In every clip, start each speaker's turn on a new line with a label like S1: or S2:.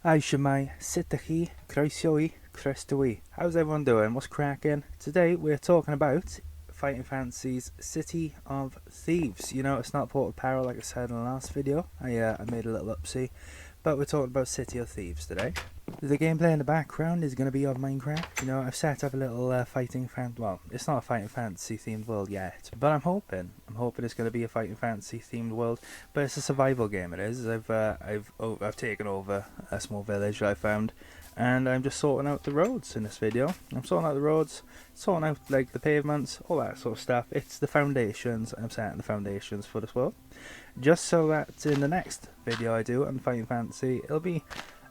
S1: Hi Shemai, Sitahi, Croesioi, Crestoi. How's everyone doing? What's cracking? Today we're talking about Fighting Fantasy's City of Thieves. You know, it's not Port of Peril like I said in the last video. I made a little upsie. But we're talking about City of Thieves today. The gameplay in the background is going to be of Minecraft. You know, I've set up a little well, it's not a fighting fantasy themed world yet, but I'm hoping it's going to be a fighting fantasy themed world. But it's a survival game. It is. I've taken over a small village that I found, and I'm just sorting out the roads in this video. I'm sorting out the roads, sorting out like the pavements, all that sort of stuff. It's the foundations. I'm setting the foundations for this world, just so that in the next video I do on Fighting Fantasy, it'll be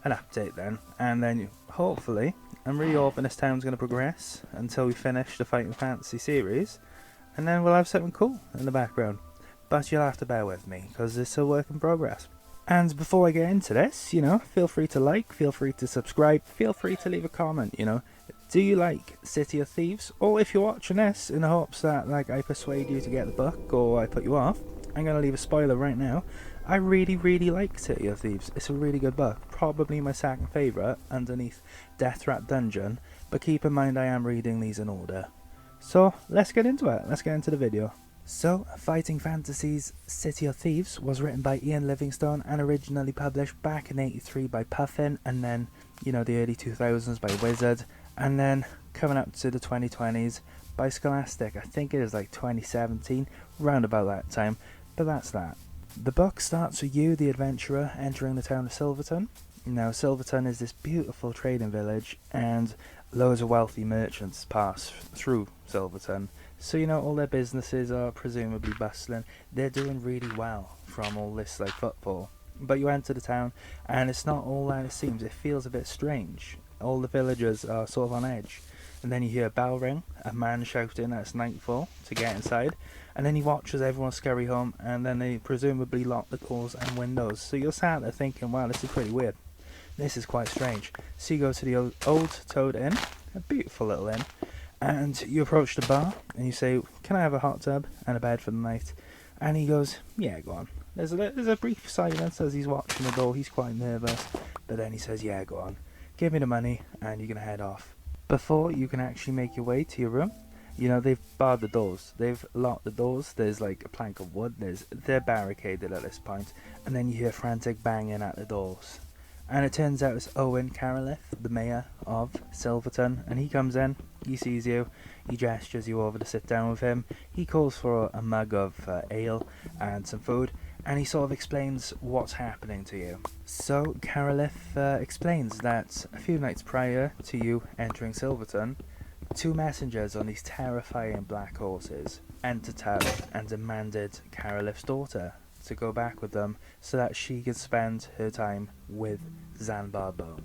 S1: an update then, and then hopefully I'm really hoping this town's going to progress until we finish the Fighting Fantasy series, and then we'll have something cool in the background. But you'll have to bear with me because it's a work in progress. And before I get into this, you know, feel free to like, feel free to subscribe, feel free to leave a comment. You know, do you like City of Thieves? Or if you're watching this in the hopes that like I persuade you to get the book or I put you off, I'm going to leave a spoiler right now. I really like City of Thieves. It's a really good book. Probably my second favourite underneath Death Trap Dungeon. But keep in mind I am reading these in order. So let's get into it. Let's get into the video. So, Fighting Fantasy's City of Thieves was written by Ian Livingstone and originally published back in '83 by Puffin, and then, you know, the early 2000s by Wizard, and then coming up to the 2020s by Scholastic. I think it is like 2017, round about that time, but that's that. The book starts with you, the adventurer, entering the town of Silverton. Now, Silverton is this beautiful trading village, and loads of wealthy merchants pass through Silverton. So, you know, all their businesses are presumably bustling. They're doing really well from all this, like, footfall. But you enter the town, and it's not all that it seems. It feels a bit strange. All the villagers are sort of on edge. And then you hear a bell ring, a man shouting that it's nightfall to get inside. And then he watches everyone scurry home, and then they presumably lock the doors and windows. So you're sat there thinking, wow, this is pretty weird. This is quite strange. So you go to the old Toad Inn, a beautiful little inn. And you approach the bar and you say, can I have a hot tub and a bed for the night? And he goes, yeah, go on. There's a brief silence as he's watching the door. He's quite nervous. But then he says, yeah, go on. Give me the money and you can head off. Before you can actually make your way to your room, you know, they've barred the doors. They've locked the doors. There's like a plank of wood. They're barricaded at this point. And then you hear frantic banging at the doors. And it turns out it's Owen Carolith, the mayor of Silverton, and he comes in, he sees you, he gestures you over to sit down with him, he calls for a mug of ale and some food, and he sort of explains what's happening to you. So Carolith explains that a few nights prior to you entering Silverton, two messengers on these terrifying black horses entered town and demanded Carolith's daughter to go back with them so that she could spend her time with Zambo Bone.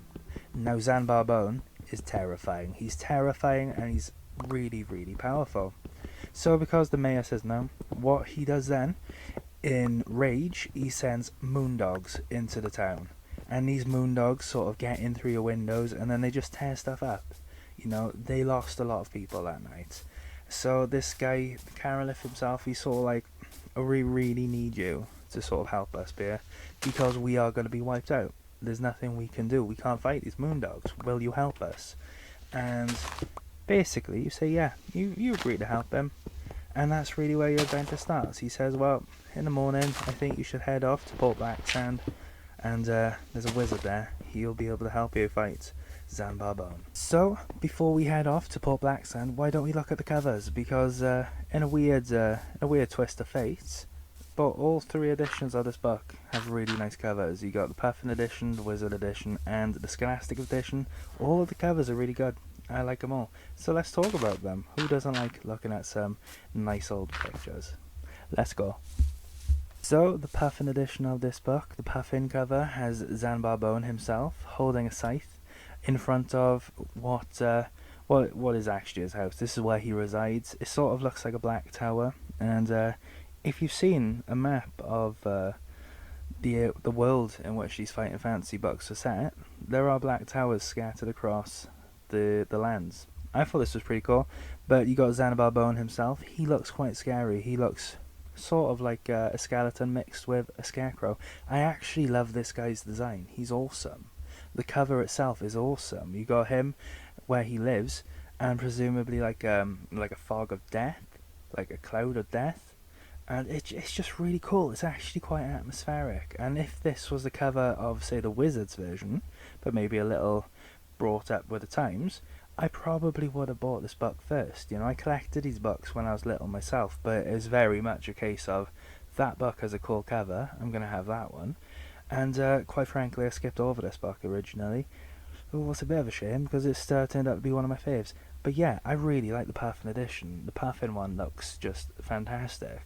S1: Now Zambo Bone is terrifying. He's terrifying and he's really powerful. So because the mayor says no, what he does then, in rage, he sends moondogs into the town. And these moondogs sort of get in through your windows and then they just tear stuff up. You know, they lost a lot of people that night. So this guy, Carolith himself, he's sort of like, we really need you to sort of help us here because we are going to be wiped out. There's nothing we can do. We can't fight these moondogs. Will you help us? And basically you say yeah, you agree to help him, and that's really where your adventure starts. He says, well, in the morning I think you should head off to Port Blacksand, and there's a wizard there. He'll be able to help you fight Zambo Bone. So before we head off to Port Blacksand, why don't we look at the covers? Because in a weird twist of fate, but all three editions of this book have really nice covers. You got the Puffin edition, the Wizard edition, and the Scholastic edition. All of the covers are really good. I like them all. So let's talk about them. Who doesn't like looking at some nice old pictures? Let's go. So the Puffin edition of this book, the Puffin cover, has Zambo Bone himself holding a scythe in front of what is actually his house. This is where he resides. It sort of looks like a black tower, and if you've seen a map of the world in which these Fighting Fantasy books are set, there are black towers scattered across the lands. I thought this was pretty cool, but you got Zambo Bone himself. He looks quite scary. He looks sort of like a skeleton mixed with a scarecrow. I actually love this guy's design. He's awesome. the cover itself is awesome. You got him where he lives, and presumably like a fog of death, like a cloud of death, and it's just really cool. It's actually quite atmospheric. And if this was the cover of, say, the Wizards version, but maybe a little brought up with the times, I probably would have bought this book first. You know, I collected these books when I was little myself, but it was very much a case of that book has a cool cover, I'm going to have that one. And quite frankly, I skipped over this book originally. It was a bit of a shame because it turned out to be one of my faves. But yeah, I really like the Puffin edition. The Puffin one looks just fantastic.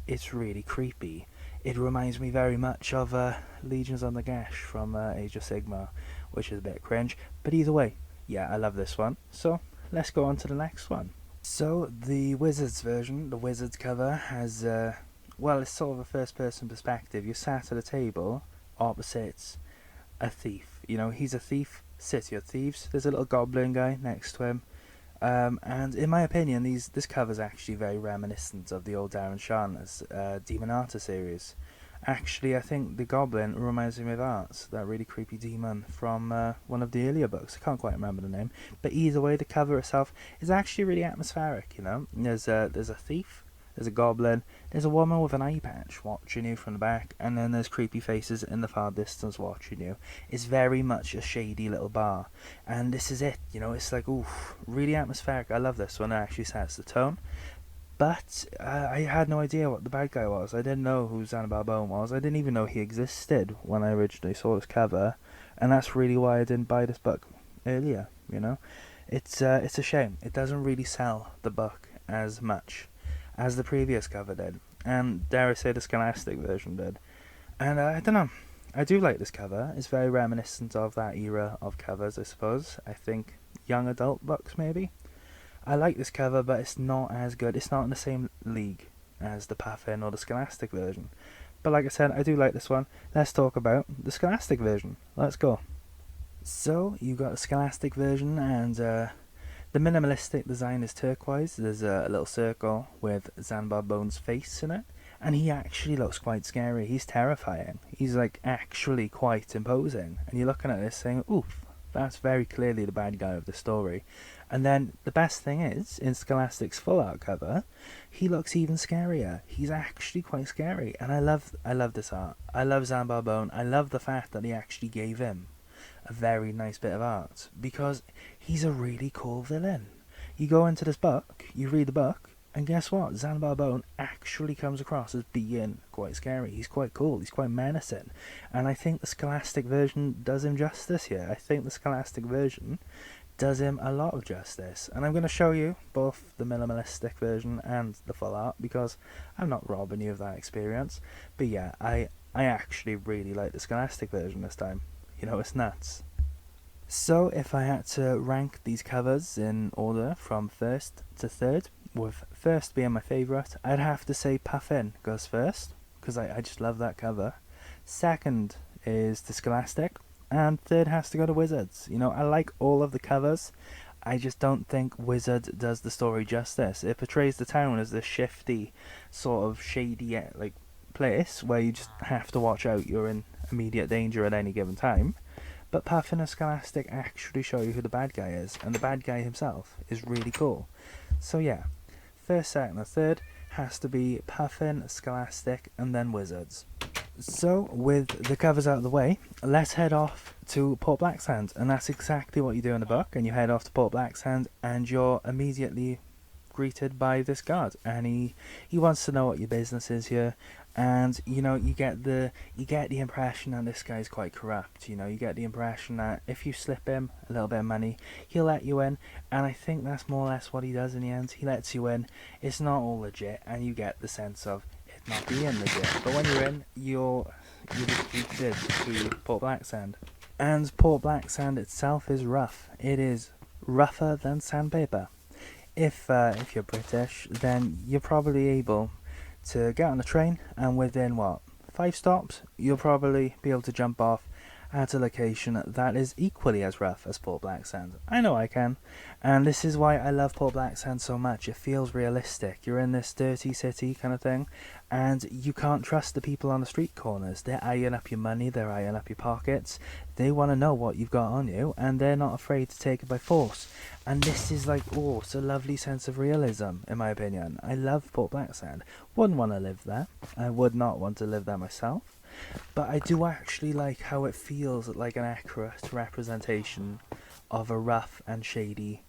S1: It's really creepy. It reminds me very much of Legions on the Gash from Age of Sigmar, which is a bit cringe. But either way, yeah, I love this one. So let's go on to the next one. So the Wizards version, the Wizards cover, has well, it's sort of a first-person perspective. You're sat at a table opposite a thief. You know, he's a thief, city of thieves. There's a little goblin guy next to him. And in my opinion, this cover's actually very reminiscent of the old Darren Sharner's Demonata series. Actually, I think the goblin reminds me of Art, that really creepy demon from one of the earlier books. I can't quite remember the name. But either way, the cover itself is actually really atmospheric, you know. There's a thief, there's a goblin, there's a woman with an eye patch watching you from the back, and then there's creepy faces in the far distance watching you. It's very much a shady little bar, and this is it, you know, it's like, oof, really atmospheric. I love this one, it actually sets the tone. But I had no idea what the bad guy was. I didn't know who Zambo Bone was. I didn't even know he existed when I originally saw this cover, and that's really why I didn't buy this book earlier, you know. It's a shame. It doesn't really sell the book as much as the previous cover did, and dare I say the Scholastic version did. And I don't know, I do like this cover. It's very reminiscent of that era of covers, I suppose. I think young adult books maybe. I like this cover, but it's not as good. It's not in the same league as the Puffin or the Scholastic version. But like I said, I do like this one. Let's talk about the Scholastic version. Let's go. So you got the Scholastic version, and the minimalistic design is turquoise. There's a little circle with Zambo Bone's face in it, and he actually looks quite scary. He's terrifying. He's like actually quite imposing, and you're looking at this saying, oof, that's very clearly the bad guy of the story. And then the best thing is, in Scholastic's full art cover, he looks even scarier. He's actually quite scary, and I love this art. I love Zambo Bone. I love the fact that he actually gave him a very nice bit of art, because he's a really cool villain. You go into this book, you read the book, and guess what? Zambo Bone actually comes across as being quite scary. He's quite cool, he's quite menacing, and I think the Scholastic version does him justice here. I think the Scholastic version does him a lot of justice, and I'm going to show you both the minimalistic version and the full art, because I'm not robbing you of that experience. But yeah, I actually really like the Scholastic version this time. You know, it's nuts. So if I had to rank these covers in order from first to third, with first being my favourite, I'd have to say Puffin goes first, because I just love that cover. Second is the Scholastic, and third has to go to Wizards. You know, I like all of the covers. I just don't think Wizard does the story justice. It portrays the town as this shifty, sort of shady, like, place where you just have to watch out. You're in immediate danger at any given time. But Puffin and Scholastic actually show you who the bad guy is, and the bad guy himself is really cool. So yeah, first, second, and third has to be Puffin, Scholastic, and then Wizards. So, with the covers out of the way, let's head off to Port Blacksand, and that's exactly what you do in the book. And you head off to Port Blacksand, and you're immediately greeted by this guard, and he wants to know what your business is here. And you know, you get the impression that this guy's quite corrupt. You know, you get the impression that if you slip him a little bit of money, he'll let you in. And I think that's more or less what he does in the end. He lets you in. It's not all legit, and you get the sense of it not being legit. But when you're in, you're treated to Port Blacksand. And Port Blacksand itself is rough. It is rougher than sandpaper. If you're British, then you're probably able to get on a train, and within 5 stops you'll probably be able to jump off at a location that is equally as rough as Port Black Sands. I know I can, and this is why I love Port Black Sands so much. It feels realistic. You're in this dirty city kind of thing, and you can't trust the people on the street corners. They're eyeing up your money, they're eyeing up your pockets, they want to know what you've got on you, and they're not afraid to take it by force. And this is like, oh, it's a lovely sense of realism, in my opinion. I love Port Black Sand. Wouldn't want to live there. I would not want to live there myself. But I do actually like how it feels like an accurate representation of a rough and shady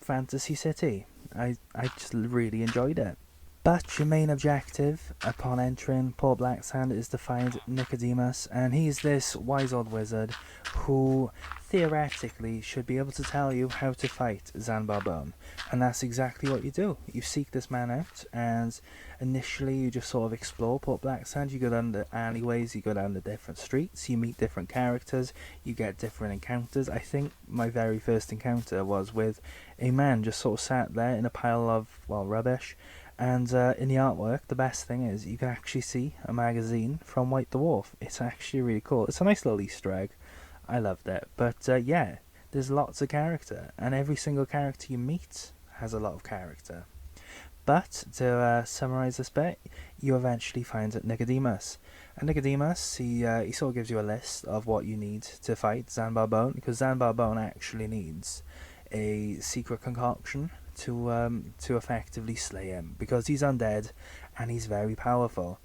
S1: fantasy city. I just really enjoyed it. But your main objective upon entering Port Black Sand is to find Nicodemus, and he's this wise old wizard who theoretically should be able to tell you how to fight Zambo Bone. And that's exactly what you do. You seek this man out, and initially you just sort of explore Port Black Sand. You go down the alleyways, you go down the different streets, you meet different characters, you get different encounters. I think my very first encounter was with a man just sort of sat there in a pile of, well, rubbish. And in the artwork, the best thing is you can actually see a magazine from White Dwarf. It's actually really cool. It's a nice little Easter egg. I loved it. But yeah, there's lots of character, and every single character you meet has a lot of character. But to summarise this bit, you eventually find Nicodemus. And Nicodemus, he sort of gives you a list of what you need to fight Zambo Bone, because Zambo Bone actually needs a secret concoction to effectively slay him, because he's undead and he's very powerful.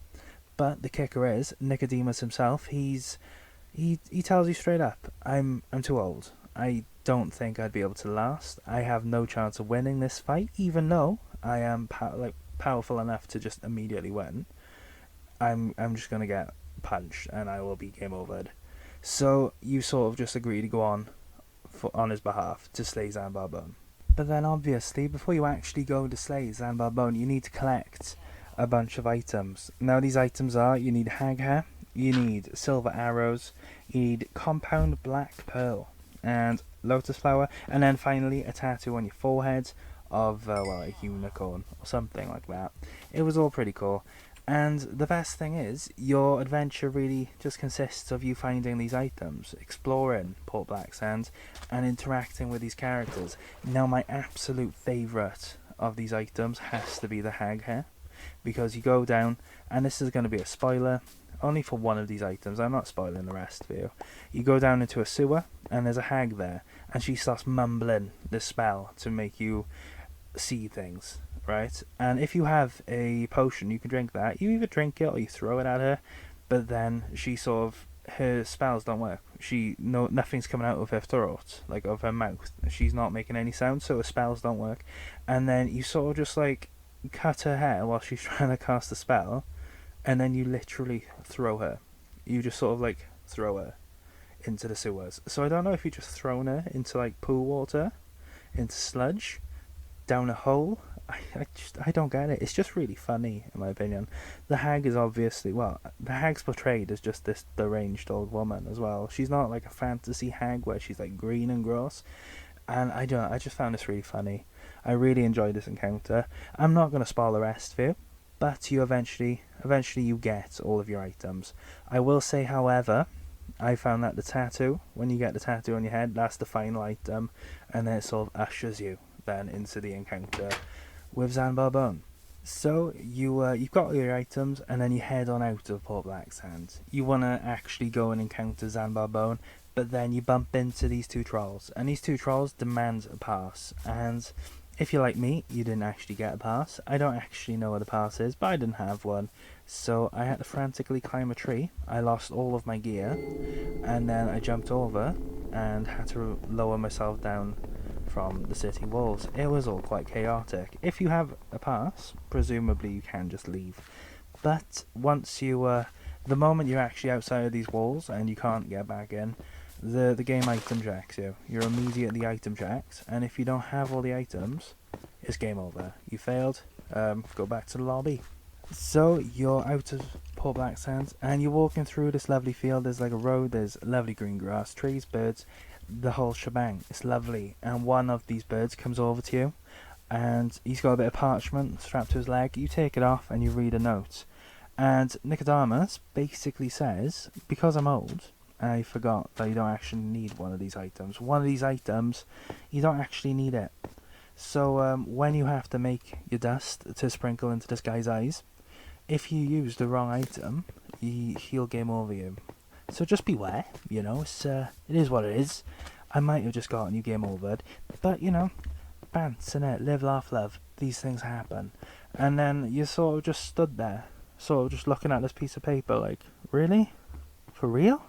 S1: But the kicker is, Nicodemus himself, he tells you straight up, I'm too old. I don't think I'd be able to last. I have no chance of winning this fight, even though I am powerful enough to just immediately win. I'm just gonna get punched and I will be game overed. So you sort of just agree to go on his behalf to slay Zambo Bone. But then obviously, before you actually go to slay Zambo Bone, you need to collect a bunch of items. Now these items are, you need Hag Hair, you need silver arrows, you need compound black pearl, and lotus flower, and then finally a tattoo on your forehead of, a unicorn or something like that. It was all pretty cool. And the best thing is, your adventure really just consists of you finding these items, exploring Port Black Sands, and interacting with these characters. Now, my absolute favourite of these items has to be the Hag Hair, because you go down, and this is going to be a spoiler, only for one of these items, I'm not spoiling the rest for you. You go down into a sewer, and there's a hag there, and she starts mumbling this spell to make you see things. Right, and if you have a potion, you can drink that. You either drink it or you throw it at her, but then her spells don't work. Nothing's coming out of her throat, like of her mouth. She's not making any sound, so her spells don't work. And then you sort of just like cut her hair while she's trying to cast a spell, and then you literally throw her. You just sort of like throw her into the sewers. So I don't know if you just thrown her into like pool water, into sludge, down a hole. I don't get it. It's just really funny, in my opinion. The hag is obviously, the hag's portrayed as just this deranged old woman as well. She's not like a fantasy hag where she's like green and gross. And I just found this really funny. I really enjoyed this encounter. I'm not going to spoil the rest for you, but you eventually you get all of your items. I will say, however, I found that the tattoo, when you get the tattoo on your head, that's the final item, and then it sort of ushers you then into the encounter with Zambo Bone. So you've got all your items, and then you head on out of Port Black Sands. You want to actually go and encounter Zambo Bone, but then you bump into these two trolls, and these two trolls demand a pass. And if you're like me, you didn't actually get a pass. I don't actually know what a pass is, but I didn't have one, so I had to frantically climb a tree. I lost all of my gear, and then I jumped over and had to lower myself down from the city walls. It was all quite chaotic. If you have a pass, presumably you can just leave. But once the moment you're actually outside of these walls and you can't get back in, the game item jacks you. You're immediately item jacked, and if you don't have all the items, it's game over. You failed. Go back to the lobby. So you're out of Port Black Sands, and you're walking through this lovely field. There's like a road. There's lovely green grass, trees, birds, the whole shebang. It's lovely. And one of these birds comes over to you, and he's got a bit of parchment strapped to his leg. You take it off and you read a note, and Nicodemus basically says, because I'm old I forgot that you don't actually need one of these items. One of these items, you don't actually need it. So when you have to make your dust to sprinkle into this guy's eyes, if you use the wrong item, he'll game over you. So just beware, you know, it is what it is. I might have just gotten you game overed, but you know, bants, innit? Live, laugh, love. These things happen. And then you sort of just stood there, sort of just looking at this piece of paper like, really? For real?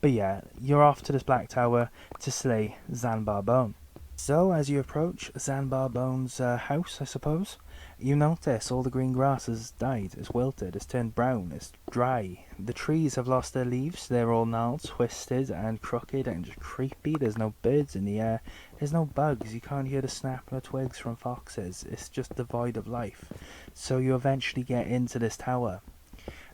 S1: But yeah, you're off to this Black Tower to slay Zambo Bone. So as you approach Zambo Bone's house, I suppose, you notice all the green grass has died, it's wilted, it's turned brown, it's dry. The trees have lost their leaves, they're all gnarled, twisted and crooked and just creepy. There's no birds in the air, there's no bugs, you can't hear the snapping of twigs from foxes, it's just devoid of life. So you eventually get into this tower.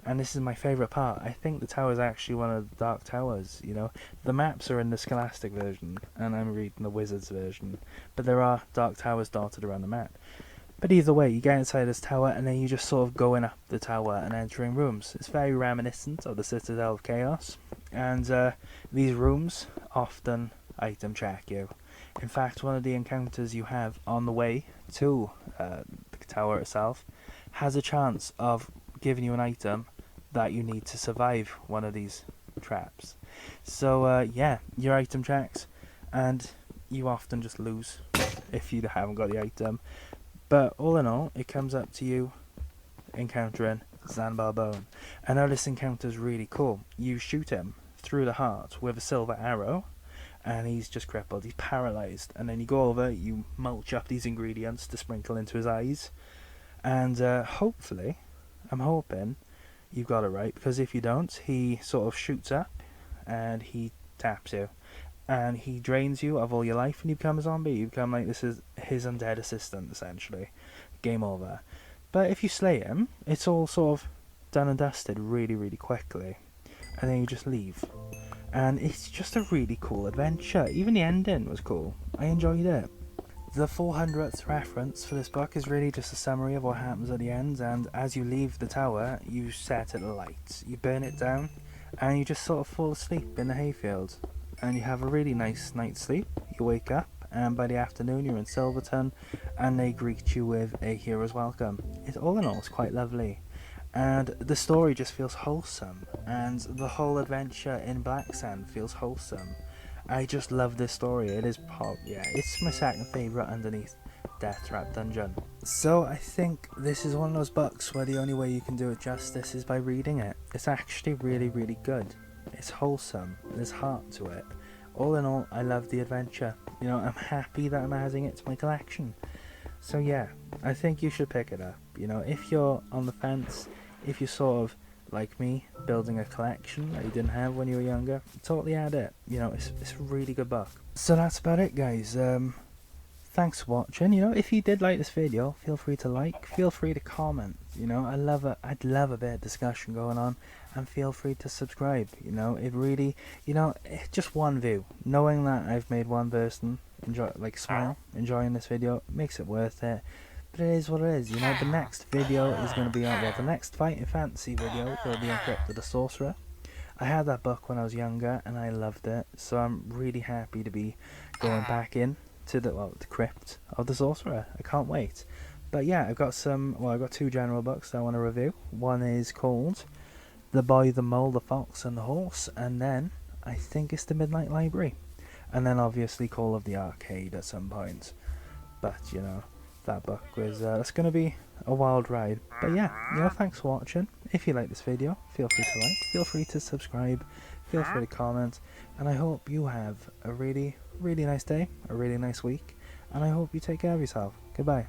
S1: And this is my favourite part. I think the tower is actually one of the Dark Towers, you know. The maps are in the Scholastic version, and I'm reading the Wizards version. But there are Dark Towers dotted around the map. But either way, you get inside this tower, and then you just sort of going up the tower and entering rooms. It's very reminiscent of the Citadel of Chaos. And these rooms often item check you. In fact, one of the encounters you have on the way to the tower itself has a chance of giving you an item that you need to survive one of these traps. So yeah, your item checks, and you often just lose if you haven't got the item. But all in all, it comes up to you encountering Zambo Bone. And now this encounter is really cool. You shoot him through the heart with a silver arrow, and he's just crippled, he's paralysed. And then you go over, you mulch up these ingredients to sprinkle into his eyes, and hopefully, I'm hoping you got it right, because if you don't, he sort of shoots up and he taps you and he drains you of all your life and you become a zombie. You become like, this is his undead assistant essentially. Game over. But if you slay him, it's all sort of done and dusted really, really quickly, and then you just leave. And it's just a really cool adventure. Even the ending was cool. I enjoyed it. The 400th reference for this book is really just a summary of what happens at the end, and as you leave the tower, you set it alight, you burn it down, and you just sort of fall asleep in the hayfield. And you have a really nice night's sleep, you wake up, and by the afternoon you're in Silverton, and they greet you with a hero's welcome. It all in all is quite lovely, and the story just feels wholesome, and the whole adventure in Black Sand feels wholesome. I just love this story. It is it's my second favourite underneath Death Trap Dungeon. So I think this is one of those books where the only way you can do it justice is by reading it. It's actually really, really good. It's wholesome. There's heart to it. All in all, I love the adventure. You know, I'm happy that I'm adding it to my collection. So yeah, I think you should pick it up. You know, if you're on the fence, if you're sort of like me, building a collection that you didn't have when you were younger, totally add it. You know, it's a really good book. So that's about it, guys. Thanks for watching. You know, if you did like this video, feel free to like, feel free to comment. You know, I'd love a bit of discussion going on, and feel free to subscribe. You know, it really, you know, just one view, knowing that I've made one person smile, enjoying this video, makes it worth it. But it is what it is, you know. The next video is going to be on, well, the next Fighting Fantasy video will be on Crypt of the Sorcerer. I had that book when I was younger and I loved it, so I'm really happy to be going back in to the Crypt of the Sorcerer. I can't wait. But yeah, I've got two general books that I want to review. One is called The Boy, the Mole, the Fox and the Horse, and then I think it's The Midnight Library. And then obviously Call of the Arcade at some point. But, you know, that book was that's going to be a wild ride. But yeah, you know, thanks for watching. If you like this video, feel free to like, feel free to subscribe, feel free to comment, and I hope you have a really, really nice day, a really nice week, and I hope you take care of yourself. Goodbye.